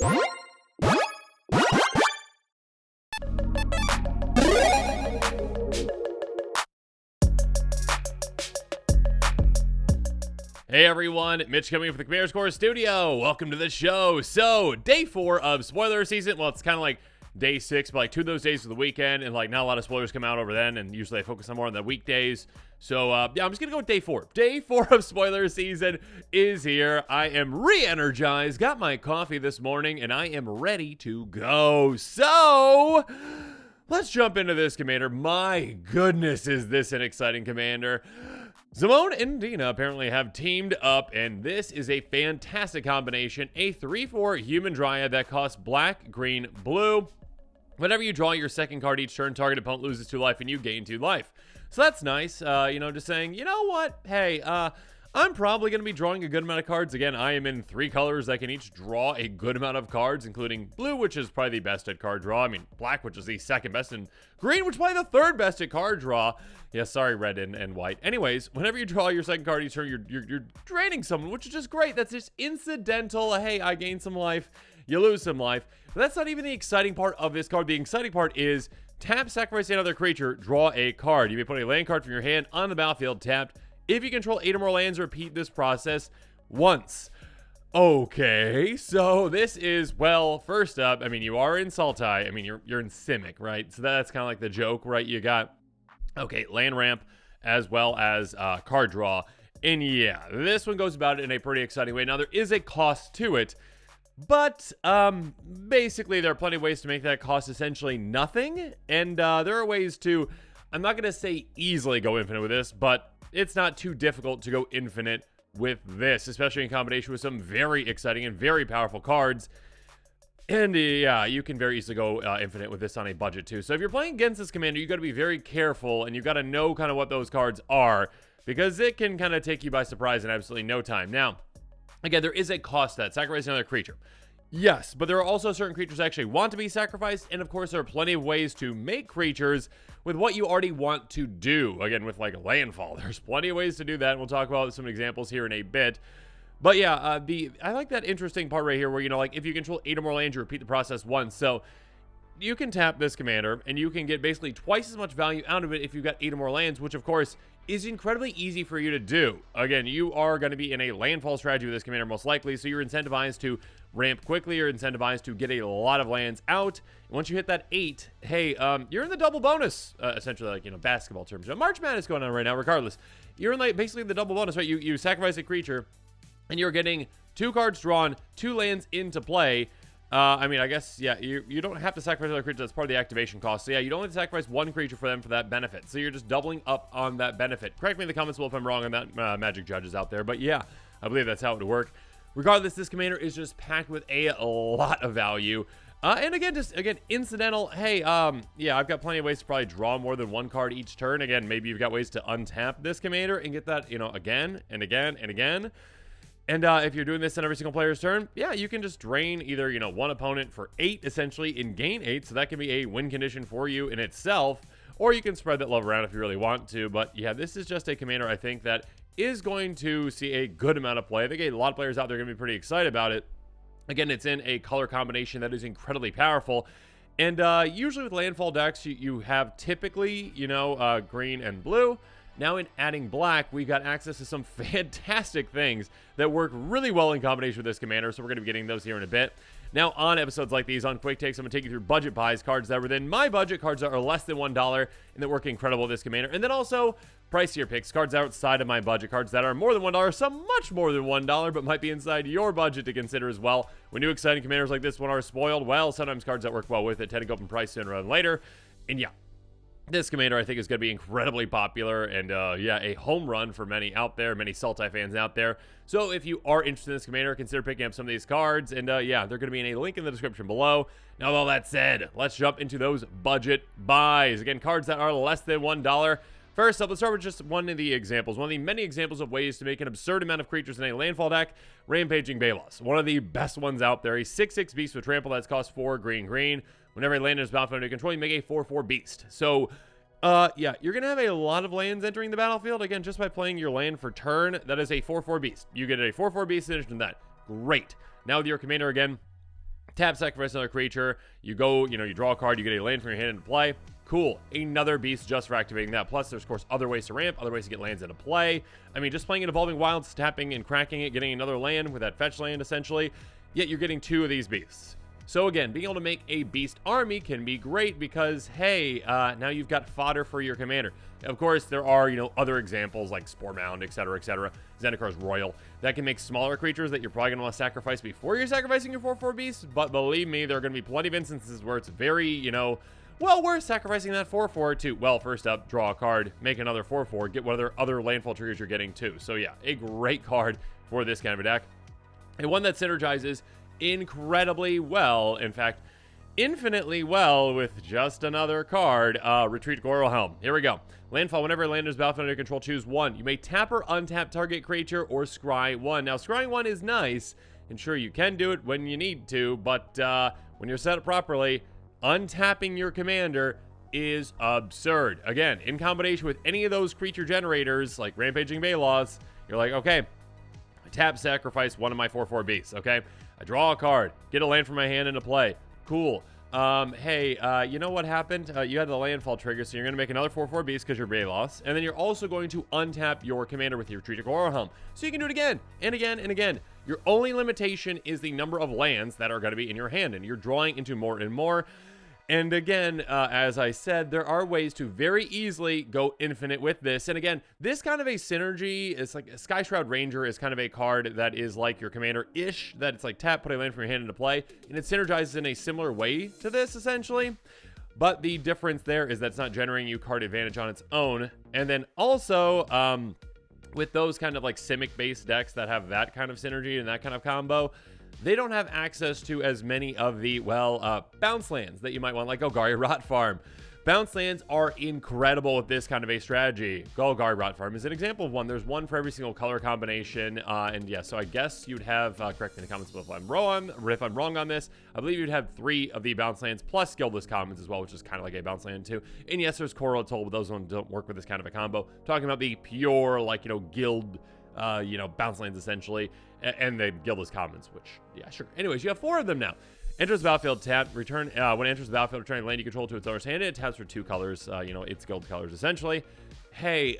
Hey everyone, Mitch coming in from the Commander's Core Studio. Welcome to the show. So, day 4 of spoiler season. Well, it's kind of like day 6, but like 2 of those days of the weekend, and like not a lot of spoilers come out over then, and usually I focus on more on the weekdays. So, yeah, I'm just gonna go with day 4. Day 4 of spoiler season is here. I am re-energized, got my coffee this morning, and I am ready to go. So, let's jump into this, Commander. My goodness, is this an exciting Commander. Zimone and Dina apparently have teamed up, and this is a fantastic combination. A 3/4 human dryad that costs black, green, blue. Whenever you draw your second card each turn, target opponent loses 2 life and you gain 2 life. So that's nice. Just saying, you know what? Hey, I'm probably going to be drawing a good amount of cards. Again, I am in 3 colors that can each draw a good amount of cards, including blue, which is probably the best at card draw. I mean, black, which is the second best, and green, which is probably the third best at card draw. Yeah, sorry, red and white. Anyways, whenever you draw your second card each turn, you're draining someone, which is just great. That's just incidental. Hey, I gain some life, you lose some life. But that's not even the exciting part of this card. The exciting part is tap, sacrifice another creature, draw a card. You may put a land card from your hand on the battlefield tapped. If you control 8 or more lands, repeat this process once. Okay, so this is, well, first up, I mean, you are in Sultai. I mean, you're in Simic, right? So that's kind of like the joke, right? You got, okay, land ramp as well as card draw. And yeah, this one goes about it in a pretty exciting way. Now, there is a cost to it, but basically there are plenty of ways to make that cost essentially nothing. And there are ways to, I'm not going to say easily go infinite with this, but it's not too difficult to go infinite with this, especially in combination with some very exciting and very powerful cards. And yeah, you can very easily go infinite with this on a budget too. So if you're playing against this commander, you got to be very careful, and you got to know kind of what those cards are, because it can kind of take you by surprise in absolutely no time. Now, again, there is a cost to that, sacrificing another creature. Yes, but there are also certain creatures that actually want to be sacrificed, and of course there are plenty of ways to make creatures with what you already want to do. Again, with like landfall, there's plenty of ways to do that, and we'll talk about some examples here in a bit. But yeah, I like that interesting part right here where, like, if you control 8 or more lands, you repeat the process once. So you can tap this commander, and you can get basically twice as much value out of it if you've got 8 or more lands, which of course is incredibly easy for you to do. Again, you are going to be in a landfall strategy with this commander most likely, so you're incentivized to ramp quickly, you're incentivized to get a lot of lands out. And once you hit that 8, hey, you're in the double bonus, essentially, like, basketball terms. March Madness going on right now, regardless. You're in, like, basically the double bonus, right? You sacrifice a creature, and you're getting 2 cards drawn, 2 lands into play. I mean, I guess, yeah, you don't have to sacrifice another creature. That's part of the activation cost. So yeah, you don't have to sacrifice 1 creature for them for that benefit. So you're just doubling up on that benefit. Correct me in the comments below if I'm wrong on that, Magic judges out there. But yeah, I believe that's how it would work. Regardless, this commander is just packed with a lot of value. And again, incidental. Hey, yeah, I've got plenty of ways to probably draw more than 1 card each turn. Again, maybe you've got ways to untap this commander and get that, again and again and again. And if you're doing this on every single player's turn, yeah, you can just drain either, 1 opponent for 8, essentially, and gain 8. So that can be a win condition for you in itself. Or you can spread that love around if you really want to. But yeah, this is just a commander, I think, that is going to see a good amount of play. I think a lot of players out there are going to be pretty excited about it. Again, it's in a color combination that is incredibly powerful. And usually with landfall decks, you have typically, green and blue. Now in adding black, we got access to some fantastic things that work really well in combination with this commander, so we're going to be getting those here in a bit. Now on episodes like these, on Quick Takes, I'm going to take you through budget buys, cards that are within my budget, cards that are less than $1, and that work incredible with this commander. And then also pricier picks, cards outside of my budget, cards that are more than $1, some much more than $1, but might be inside your budget to consider as well. When new exciting commanders like this one are spoiled, well, sometimes cards that work well with it tend to go up in price sooner rather than later. And yeah, this commander, I think, is going to be incredibly popular and, yeah, a home run for many out there, many Sultai fans out there. So if you are interested in this commander, consider picking up some of these cards. And, yeah, they're going to be in a link in the description below. Now, with all that said, let's jump into those budget buys. Again, cards that are less than $1. First up, let's start with just one of the examples. One of the many examples of ways to make an absurd amount of creatures in a landfall deck. Rampaging Balos. One of the best ones out there. A 6/6 beast with trample that's cost 4 green. Whenever a land is battlefield under control, you make a 4/4 beast. So, yeah, you're going to have a lot of lands entering the battlefield. Again, just by playing your land for turn, that is a 4/4 beast. You get a 4/4 beast in addition to that. Great. Now with your commander again, Tap, sacrifice another creature. You go, you draw a card, you get a land from your hand into play. Cool. Another beast just for activating that. Plus, there's, of course, other ways to ramp, other ways to get lands into play. I mean, just playing an Evolving Wilds, tapping and cracking it, getting another land with that fetch land, essentially. Yet you're getting 2 of these beasts. So again, being able to make a beast army can be great because, hey, now you've got fodder for your commander. Of course, there are, other examples like Spore Mound, etc., etc. Zendikar Royal that can make smaller creatures that you're probably going to want to sacrifice before you're sacrificing your 4/4 beast. But believe me, there are going to be plenty of instances where it's very, well worth sacrificing that 4/4 to, well, first up, draw a card, make another 4/4, get what other landfall triggers you're getting too. So yeah, a great card for this kind of a deck. And one that synergizes incredibly well, in fact, infinitely well with just another card, Retreat to Goral Helm. Here we go. Landfall, whenever a land is battlefield under your control, choose 1. You may tap or untap target creature or scry 1. Now, scrying 1 is nice, and sure, you can do it when you need to, but when you're set up properly, untapping your commander is absurd. Again, in combination with any of those creature generators, like Rampaging Balos, you're like, okay, tap, sacrifice one of my 4/4 beasts, okay? I draw a card, get a land from my hand into play. Cool. Hey, you know what happened? You had the landfall trigger, so you're going to make another 4/4 beast because you're Balos, and then you're also going to untap your commander with your Retreat to Goral Helm. So you can do it again, and again, and again. Your only limitation is the number of lands that are going to be in your hand, and you're drawing into more and more. And again, as I said, there are ways to very easily go infinite with this. And again, this kind of a synergy is like Sky Shroud Ranger is kind of a card that is like your commander-ish, that it's like tap, put a land from your hand into play, and it synergizes in a similar way to this, essentially. But the difference there is that it's not generating you card advantage on its own. And then also, with those kind of like Simic-based decks that have that kind of synergy and that kind of combo, they don't have access to as many of the, bounce lands that you might want, like Golgari Rot Farm. Bounce lands are incredible with this kind of a strategy. Golgari Rot Farm is an example of one. There's one for every single color combination, and yeah, so I guess you'd have, correct me in the comments if I'm wrong on this, I believe you'd have 3 of the bounce lands plus Guildless Commons as well, which is kind of like a bounce land too. And yes, there's Coral Atoll, but those ones don't work with this kind of a combo. Talking about the pure, guild, bounce lands essentially, and the Guildless Commons, which, yeah, sure. Anyways, you have 4 of them now. Enters the battlefield, tap, return, when it enters the battlefield, returning land you control to its owner's hand, it taps for 2 colors, its guild colors, essentially. Hey,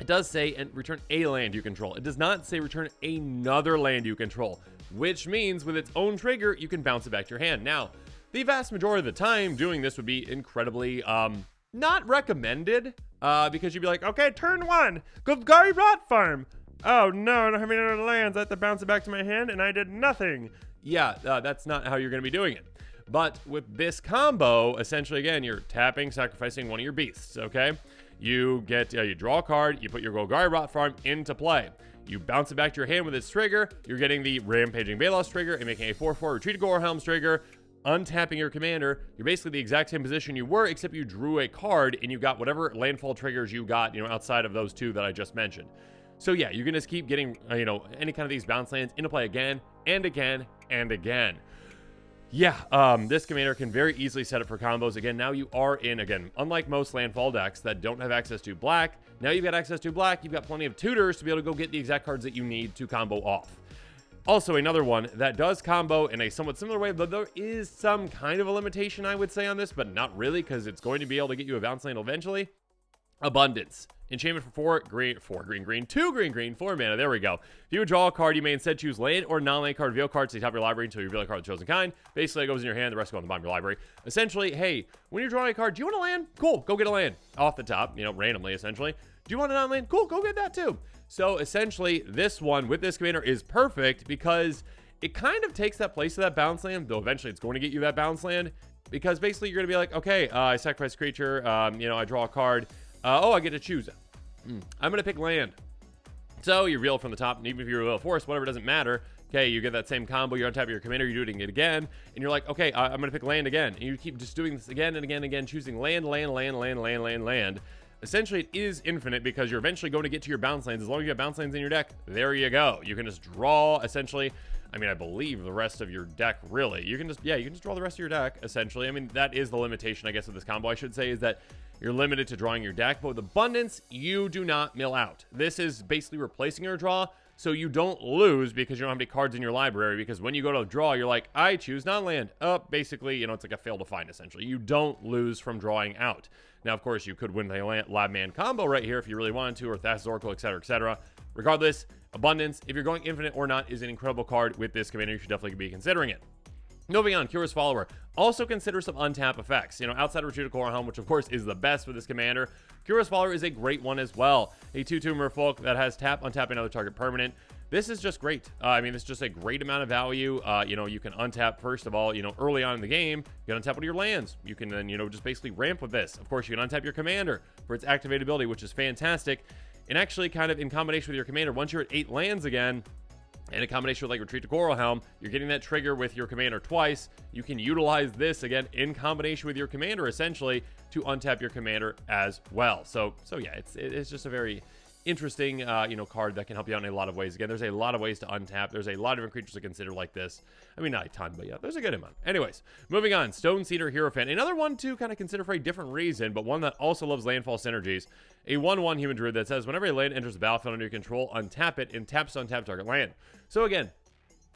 it does say, and return a land you control. It does not say return another land you control, which means with its own trigger, you can bounce it back to your hand. Now, the vast majority of the time, doing this would be incredibly, not recommended, because you'd be like, okay, turn 1, Golgari Rot Farm. Oh no, I don't have any other lands. I have to bounce it back to my hand, and I did nothing. Yeah, that's not how you're going to be doing it. But with this combo, essentially, again, you're tapping, sacrificing one of your beasts, okay? You get, you draw a card, you put your Golgari Rot Farm into play. You bounce it back to your hand with its trigger. You're getting the Rampaging Balos trigger and making a 4/4 Retreat to Goral Helm's trigger, untapping your commander. You're basically the exact same position you were, except you drew a card and you got whatever landfall triggers you got, outside of those 2 that I just mentioned. So yeah, you're going to keep getting, any kind of these bounce lands into play again and again and again. Yeah, this commander can very easily set up for combos. Again, now you are in, again, unlike most landfall decks that don't have access to black, now you've got access to black, you've got plenty of tutors to be able to go get the exact cards that you need to combo off. Also, another one that does combo in a somewhat similar way, but there is some kind of a limitation, I would say, on this, but not really, because it's going to be able to get you a bounce land eventually. Abundance. Enchantment for 2 green, 4 mana. There we go. If you would draw a card, you may instead choose land or non-land card, reveal cards to the top of your library until you reveal a card of the chosen kind. Basically, it goes in your hand, the rest go on the bottom of your library. Essentially, hey, when you're drawing a card, do you want a land? Cool, go get a land. Off the top, randomly, essentially. Do you want a non-land? Cool, go get that too. So, essentially, this one with this commander is perfect because it kind of takes that place of that bounce land, though eventually it's going to get you that bounce land, because basically you're going to be like, okay, I sacrifice a creature, I draw a card. I get to choose it. I'm going to pick land. So you reveal from the top, and even if you reveal a forest, whatever, doesn't matter. Okay, you get that same combo, you're on top of your commander, you're doing it again, and you're like, okay, I'm going to pick land again. And you keep just doing this again and again and again, choosing land. Essentially, it is infinite because you're eventually going to get to your bounce lands. As long as you have bounce lands in your deck, there you go. You can just draw, essentially, I believe the rest of your deck, really. You can just draw the rest of your deck, essentially. That is the limitation, I guess, of this combo, I should say, is that you're limited to drawing your deck, but with Abundance, you do not mill out. This is basically replacing your draw, So you don't lose because you don't have any cards in your library, because when you go to draw, you're like, I choose non-land. Basically, you know, it's like a fail to find, essentially. You don't lose from drawing out. Now, of course, you could win the Lab Man combo right here if you really wanted to, or Thassa's Oracle, etc., etc. Regardless, Abundance, if you're going infinite or not, is an incredible card with this commander. You should definitely be considering it. Moving on, Curious Follower. Also consider some untap effects. You know, outside of Retreat to Coral Helm, which of course is the best with this commander, Curious Follower is a great one as well. A 2/2 Merfolk that has tap, untap another target permanent. This is just great. I mean, it's just a great amount of value. You know, you can untap, first of all, you know, early on in the game, you can untap one of your lands. You can then, you know, just basically ramp with this. Of course, you can untap your commander for its activated ability, which is fantastic. And actually, kind of in combination with your commander, once you're at 8 lands again, and in combination with like Retreat to Coral Helm, you're getting that trigger with your commander twice. You can utilize this again in combination with your commander, essentially, to untap your commander as well. So yeah, it's just a very interesting, you know, card that can help you out in a lot of ways. Again, there's a lot of ways to untap. There's a lot of different creatures to consider like this. I mean, not a ton, but yeah, there's a good amount. Anyways, moving on, Stone Cedar Hierophant. Another one to kind of consider for a different reason, but one that also loves landfall synergies. A 1/1 human druid that says whenever a land enters the battlefield under your control, untap it and taps to untap target land. So again,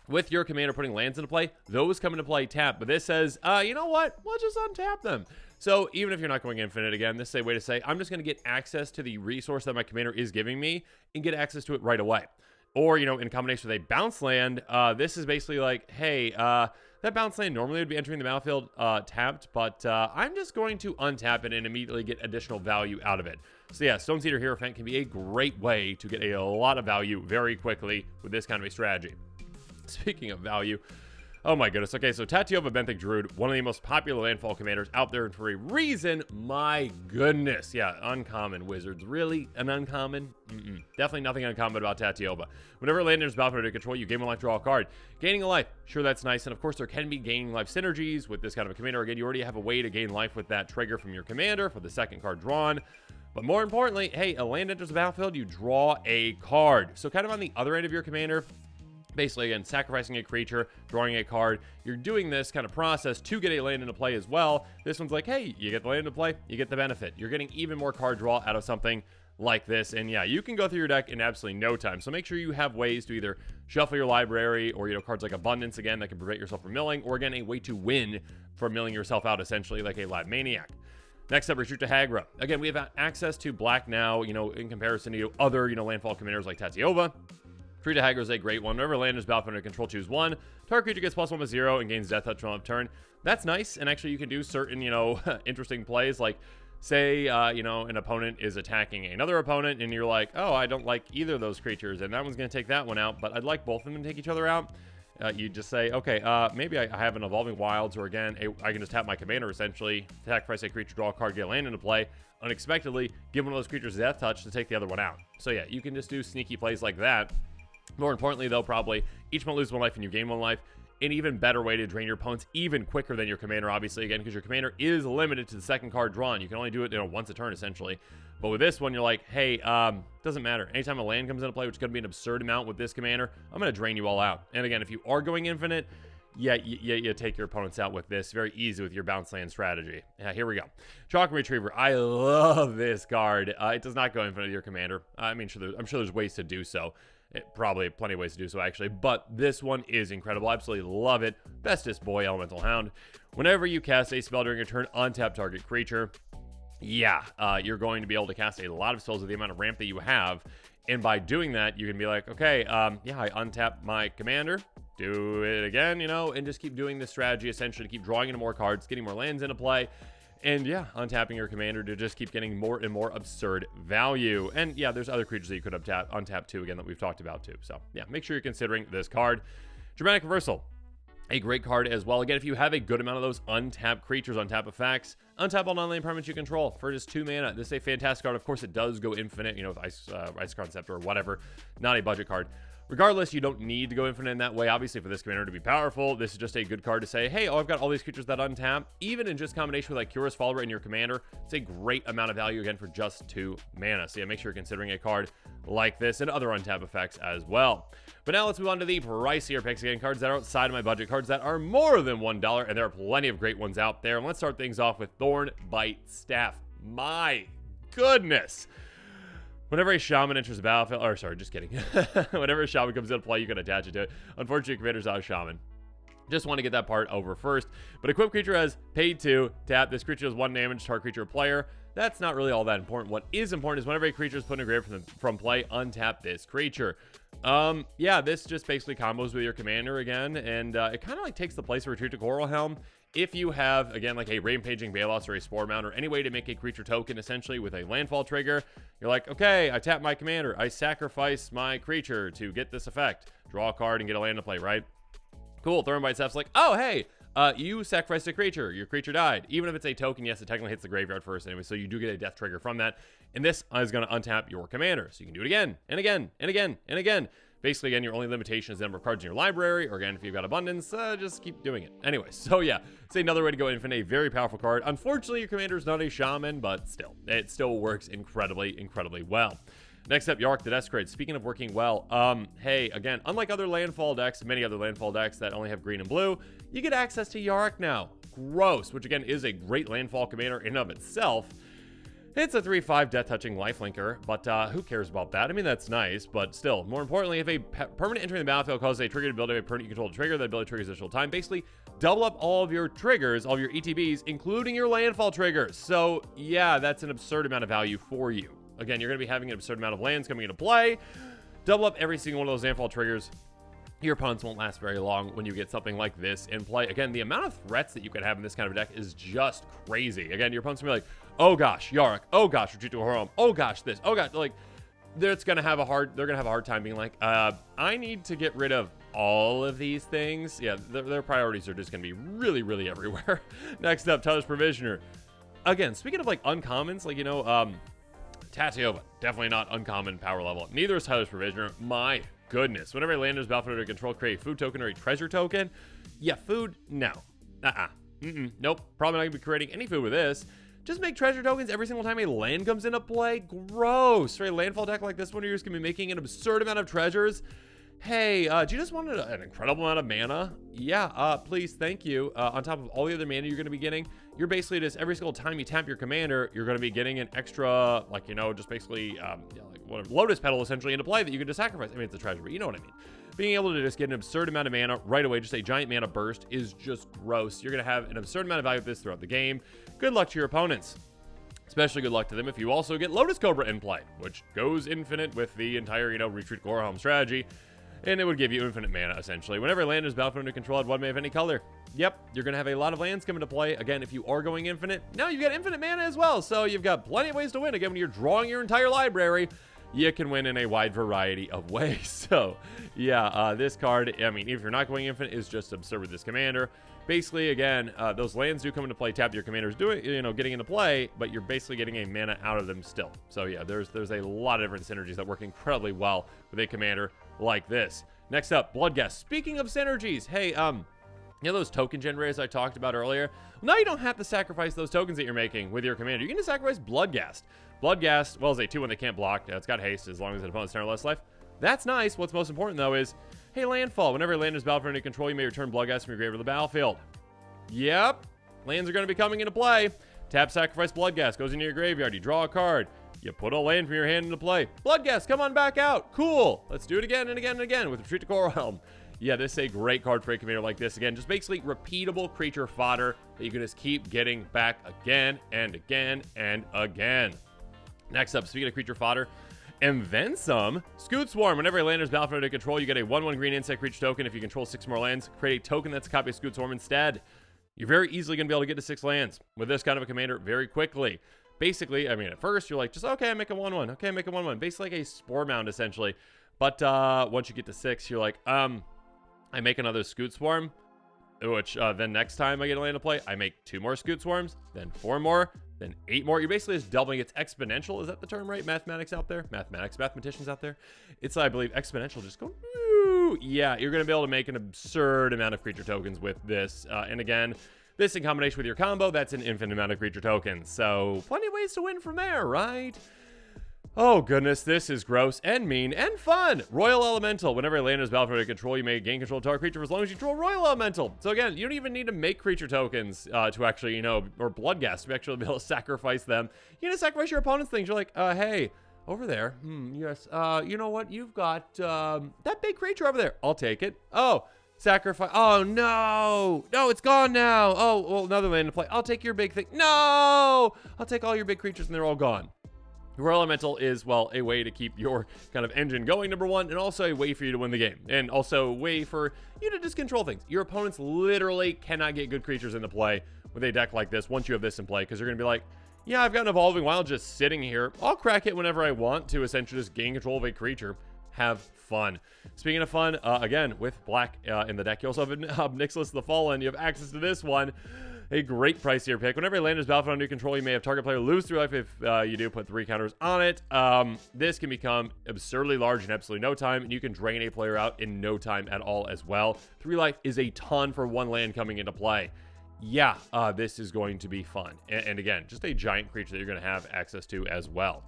with your commander putting lands into play, those come into play tap. But this says, you know what? We'll just untap them. So even if you're not going infinite, again, this is a way to say, I'm just going to get access to the resource that my commander is giving me and get access to it right away. Or, you know, in combination with a bounce land, this is basically like, hey, that bounce land normally would be entering the battlefield tapped, but I'm just going to untap it and immediately get additional value out of it. So yeah, Stone Cedar Hierophant can be a great way to get a lot of value very quickly with this kind of a strategy. Speaking of value, oh my goodness. Okay, so Tatiova Benthic Druid, one of the most popular landfall commanders out there, and for a reason. My goodness. Yeah, uncommon wizards. Really? An uncommon? Definitely nothing uncommon about Tatiova. Whenever a land enters battlefield under control, you gain 1 life, draw a card. Gaining a life, sure, that's nice. And of course, there can be gaining life synergies with this kind of a commander. Again, you already have a way to gain life with that trigger from your commander for the second card drawn. But more importantly, hey, a land enters the battlefield, you draw a card. So kind of on the other end of your commander, basically, again, sacrificing a creature, drawing a card. You're doing this kind of process to get a land into play as well. This one's like, hey, you get the land into play, you get the benefit. You're getting even more card draw out of something like this. And yeah, you can go through your deck in absolutely no time. So make sure you have ways to either shuffle your library or, you know, cards like Abundance, again, that can prevent yourself from milling, or again, a way to win from milling yourself out, essentially, like a Lab Maniac. Next up, Retreat to Hagra. Again, we have access to black now, you know, in comparison to other, you know, landfall commanders like Tatiova. Retreat to Hagra is a great one. Whenever land is battlefield under control, choose 1. Target creature gets +1/+0 and gains death touch on turn. That's nice, and actually you can do certain, you know, interesting plays, like say, you know, an opponent is attacking another opponent, and you're like, oh, I don't like either of those creatures, and that one's going to take that one out, but I'd like both of them to take each other out. You just say, okay, maybe I have an Evolving Wilds, or again, I can just tap my commander, essentially, sacrifice a creature, draw a card, get a land into play, unexpectedly give one of those creatures death touch to take the other one out. So yeah, you can just do sneaky plays like that. More importantly, though, probably each one loses 1 life and you gain 1 life. An even better way to drain your opponents even quicker than your commander, obviously, again, because your commander is limited to the second card drawn. You can only do it, you know, once a turn, essentially. But with this one, you're like, hey, doesn't matter. Anytime a land comes into play, which is going to be an absurd amount with this commander, I'm going to drain you all out. And again, if you are going infinite, yeah, you take your opponents out with this. Very easy with your bounce land strategy. Yeah, here we go. Chalk Retriever. I love this card. It does not go infinite with your commander. I mean, I'm sure there's ways to do so. Probably plenty of ways to do so, actually. But this one is incredible. I absolutely love it. Bestest boy, Elemental Hound. Whenever you cast a spell during a turn, untap target creature. Yeah, you're going to be able to cast a lot of spells with the amount of ramp that you have. And by doing that, you can be like, okay, yeah, I untap my commander. Do it again, you know, and just keep doing this strategy, essentially, to keep drawing into more cards, getting more lands into play. And yeah, untapping your commander to just keep getting more and more absurd value. And yeah, there's other creatures that you could untap too, again, that we've talked about too. So yeah, make sure you're considering this card. Dramatic Reversal. A great card as well. Again, if you have a good amount of those untapped creatures, untap effects, untap all non-land permanents you control for just 2 mana. This is a fantastic card. Of course, it does go infinite, you know, with Ice Concept or whatever. Not a budget card. Regardless, you don't need to go infinite in that way. Obviously, for this commander to be powerful, this is just a good card to say, hey, I've got all these creatures that untap. Even in just combination with like Curious Follower in your commander, it's a great amount of value, again, for just 2 mana. So yeah, make sure you're considering a card like this and other untap effects as well. But now let's move on to the pricier picks. Again, cards that are outside of my budget, cards that are more than $1, and there are plenty of great ones out there. And let's start things off with Thorn Bite Staff. My goodness. Whenever a shaman enters the battlefield, or sorry, just kidding. Whenever a shaman comes into play, you can attach it to it. Unfortunately, commander's not a shaman. Just want to get that part over first. But equipped creature has paid 2. Tap. This creature does 1 damage to target creature or player. That's not really all that important. What is important is whenever a creature is put in a grave from play, untap this creature. Yeah, this just basically combos with your commander again, and it kind of like takes the place of Retreat to Coral Helm. If you have, again, like a Rampaging Balos or a Spore Mound or any way to make a creature token, essentially, with a landfall trigger, you're like, okay, I tap my commander. I sacrifice my creature to get this effect. Draw a card and get a land to play, right? Cool. Thrown by itself, like, oh, hey, you sacrificed a creature. Your creature died. Even if it's a token, yes, it technically hits the graveyard first anyway, so you do get a death trigger from that. And this is going to untap your commander. So you can do it again, and again, and again, and again. Basically, again, your only limitation is the number of cards in your library, or again, if you've got abundance, just keep doing it. Anyway, so yeah, it's another way to go infinite, a very powerful card. Unfortunately, your commander is not a shaman, but still, it still works incredibly, incredibly well. Next up, Yarok the Desecrated. Speaking of working well, hey, again, unlike other landfall decks, many other landfall decks that only have green and blue, you get access to Yarok now. Gross, which again is a great landfall commander in and of itself. It's a 3/5 death touching lifelinker, but who cares about that? I mean, that's nice, but still, more importantly, if a permanent entering the battlefield causes a trigger to build a permanent you control trigger, that ability triggers additional time. Basically, double up all of your triggers, all of your ETBs, including your landfall triggers. So yeah, that's an absurd amount of value for you. Again, you're going to be having an absurd amount of lands coming into play. Double up every single one of those landfall triggers. Your opponents won't last very long when you get something like this in play. Again, the amount of threats that you can have in this kind of deck is just crazy. Again, your opponent's gonna be like, oh gosh, Yarok, oh gosh, Retreat to Coral Helm, oh gosh, this, oh gosh, like, they're gonna have a hard time being like, I need to get rid of all of these things. Yeah, their priorities are just gonna be really, really everywhere. Next up, Tyler's Provisioner. Again, speaking of like uncommons, like, you know, Tatiova, definitely not uncommon power level. Neither is Tyler's Provisioner. My goodness. Whenever a land is battlefield under control, create a food token or a treasure token. Yeah, food, no. Nope. Probably not gonna be creating any food with this. Just make treasure tokens every single time a land comes into play. Gross. For a landfall deck like this one, you're just gonna be making an absurd amount of treasures. Hey, do you just want an incredible amount of mana? Yeah, please, thank you. On top of all the other mana you're going to be getting, you're basically just, every single time you tap your commander, you're going to be getting an extra, like, you know, just basically, like whatever, Lotus Petal essentially into play that you can just sacrifice. I mean, it's a treasure, but you know what I mean. Being able to just get an absurd amount of mana right away, just a giant mana burst, is just gross. You're going to have an absurd amount of value with this throughout the game. Good luck to your opponents. Especially good luck to them if you also get Lotus Cobra in play, which goes infinite with the entire, you know, Retreat Coral Helm strategy. And it would give you infinite mana, essentially. Whenever a land is battlefield under control, add 1 mana of any color. Yep, you're going to have a lot of lands come into play. Again, if you are going infinite, now you've got infinite mana as well. So you've got plenty of ways to win. Again, when you're drawing your entire library, you can win in a wide variety of ways. So, yeah, this card, I mean, if you're not going infinite, is just absurd with this commander. Basically, again, those lands do come into play. Tap your commander's doing, you know, getting into play, but you're basically getting a mana out of them still. So yeah, there's a lot of different synergies that work incredibly well with a commander like this. Next up, Bloodghast. Speaking of synergies, hey, you know those token generators I talked about earlier? Well, now you don't have to sacrifice those tokens that you're making with your commander. You can just sacrifice Bloodghast. Bloodghast, well, is a 2/1 they can't block. It's got haste as long as an opponent's turn or less life. That's nice. What's most important, though, is, hey, landfall. Whenever a land is battlefield under control, you may return Bloodghast from your grave to the battlefield. Yep. Lands are going to be coming into play. Tap, sacrifice Bloodghast. Goes into your graveyard. You draw a card. You put a land from your hand into play. Bloodghast, come on back out. Cool. Let's do it again and again and again with Retreat to Coral Helm. Yeah, this is a great card for a commander like this. Again, just basically repeatable creature fodder that you can just keep getting back again and again and again. Next up, speaking of creature fodder, and then some, Scoot Swarm. Whenever a land is battlefield under control, you get a 1/1 green insect creature token. If you control 6 more lands, create a token that's a copy of Scoot Swarm instead. You're very easily going to be able to get to 6 lands with this kind of a commander very quickly. Basically, I mean, at first, you're like, just, okay, I make a 1/1. Okay, I make a 1/1. Basically like a Spore Mound, essentially. But once you get to 6, you're like, I make another Scoot Swarm, which then next time I get a land to play, I make 2 more Scoot Swarms, then 4 more, then 8 more. You're basically just doubling. It's exponential. Is that the term, right? Mathematics out there? Mathematicians out there? It's, I believe, exponential. Just go, woo! Yeah, you're going to be able to make an absurd amount of creature tokens with this. And again, this in combination with your combo, that's an infinite amount of creature tokens. So plenty of ways to win from there, right? Oh, goodness, this is gross and mean and fun. Royal Elemental. Whenever a land is battlefield under control, you may gain control of target creature for as long as you control Royal Elemental. So again, you don't even need to make creature tokens to actually, you know, or Bloodghast to actually be able to sacrifice them. You can just sacrifice your opponent's things. You're like, hey, over there. Yes. You know what? You've got that big creature over there. I'll take it. Oh, sacrifice. Oh, no. No, it's gone now. Oh, well, another land to play. I'll take your big thing. No! I'll take all your big creatures, and they're all gone. Royal Elemental is, well, a way to keep your kind of engine going, number one, and also a way for you to win the game. And also a way for you to just control things. Your opponents literally cannot get good creatures into play with a deck like this once you have this in play, because they're going to be like, yeah, I've got an Evolving Wild just sitting here. I'll crack it whenever I want to essentially just gain control of a creature. Have fun. Speaking of fun, again, with black in the deck, you also have Nixilis the Fallen. You have access to this one. A great pricier pick. Whenever a land is battlefield under your control, you may have target player lose 3 life. If you do, put 3 counters on it. This can become absurdly large in absolutely no time, and you can drain a player out in no time at all as well. 3 life is a ton for 1 land coming into play. Yeah, this is going to be fun. And again, just a giant creature that you're going to have access to as well.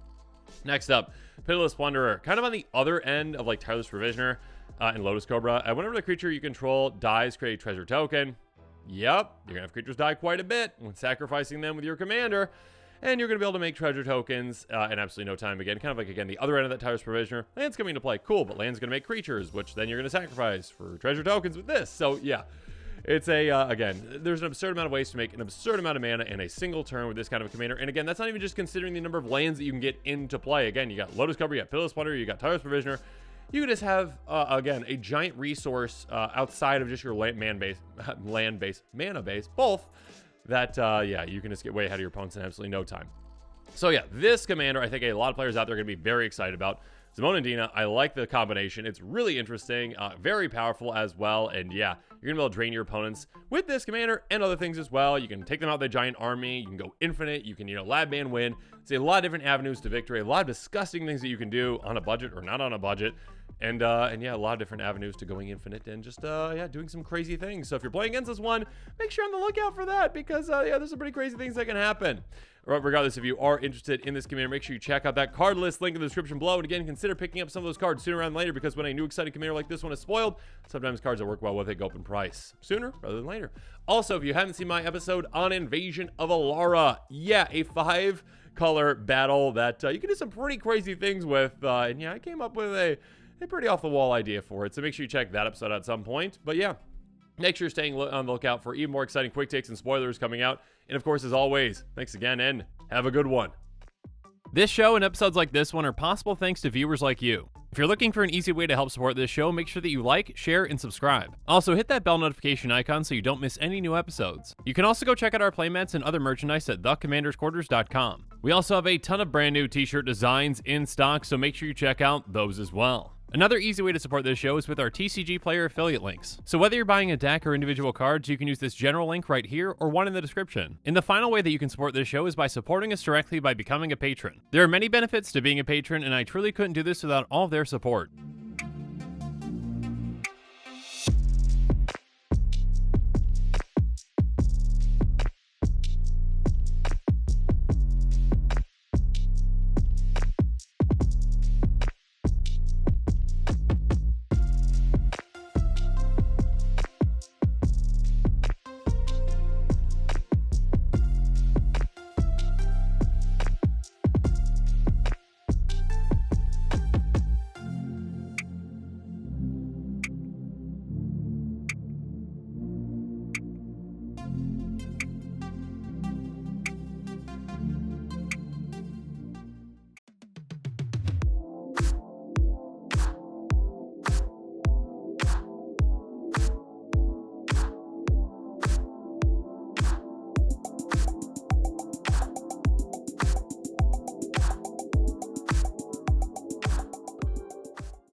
Next up, Pitiless Plunderer. Kind of on the other end of like Tireless Provisioner and Lotus Cobra. Whenever the creature you control dies, create a treasure token. Yep, you're going to have creatures die quite a bit when sacrificing them with your commander. And you're going to be able to make treasure tokens in absolutely no time again. Kind of like, again, the other end of that Tireless Provisioner. Land's coming into play. Cool, but land's going to make creatures, which then you're going to sacrifice for treasure tokens with this. So, yeah. It's a, again, there's an absurd amount of ways to make an absurd amount of mana in a single turn with this kind of a commander. And again, that's not even just considering the number of lands that you can get into play. Again, you got Lotus Cover, you got Pitiless Plunderer, you got Tireless Provisioner. You can just have, again, a giant resource outside of just your mana base, both, that, yeah, you can just get way ahead of your opponents in absolutely no time. So yeah, this commander, I think a lot of players out there are going to be very excited about. Zimone and Dina, I like the combination. It's really interesting, very powerful as well, and yeah, you're going to be able to drain your opponents with this commander and other things as well. You can take them out with a giant army, you can go infinite, you can, lab ban win. It's a lot of different avenues to victory, a lot of disgusting things that you can do on a budget or not on a budget. And yeah, a lot of different avenues to going infinite and just, yeah, doing some crazy things. So if you're playing against this one, make sure you're on the lookout for that because, yeah, there's some pretty crazy things that can happen. Regardless, if you are interested in this commander, make sure you check out that card list link in the description below. And again, consider picking up some of those cards sooner rather than later because when a new exciting commander like this one is spoiled, sometimes cards that work well with it go up in price sooner rather than later. Also, if you haven't seen my episode on Invasion of Alara, yeah, a 5-color battle that you can do some pretty crazy things with. And yeah, I came up with a pretty off-the-wall idea for it. So make sure you check that episode at some point. But yeah, make sure you're staying on the lookout for even more exciting quick takes and spoilers coming out. And of course, as always, thanks again and have a good one. This show and episodes like this one are possible thanks to viewers like you. If you're looking for an easy way to help support this show, make sure that you like, share, and subscribe. Also, hit that bell notification icon so you don't miss any new episodes. You can also go check out our playmats and other merchandise at thecommandersquarters.com. We also have a ton of brand new t-shirt designs in stock, so make sure you check out those as well. Another easy way to support this show is with our TCG Player affiliate links. So whether you're buying a deck or individual cards, you can use this general link right here or one in the description. And the final way that you can support this show is by supporting us directly by becoming a patron. There are many benefits to being a patron, and I truly couldn't do this without all of their support.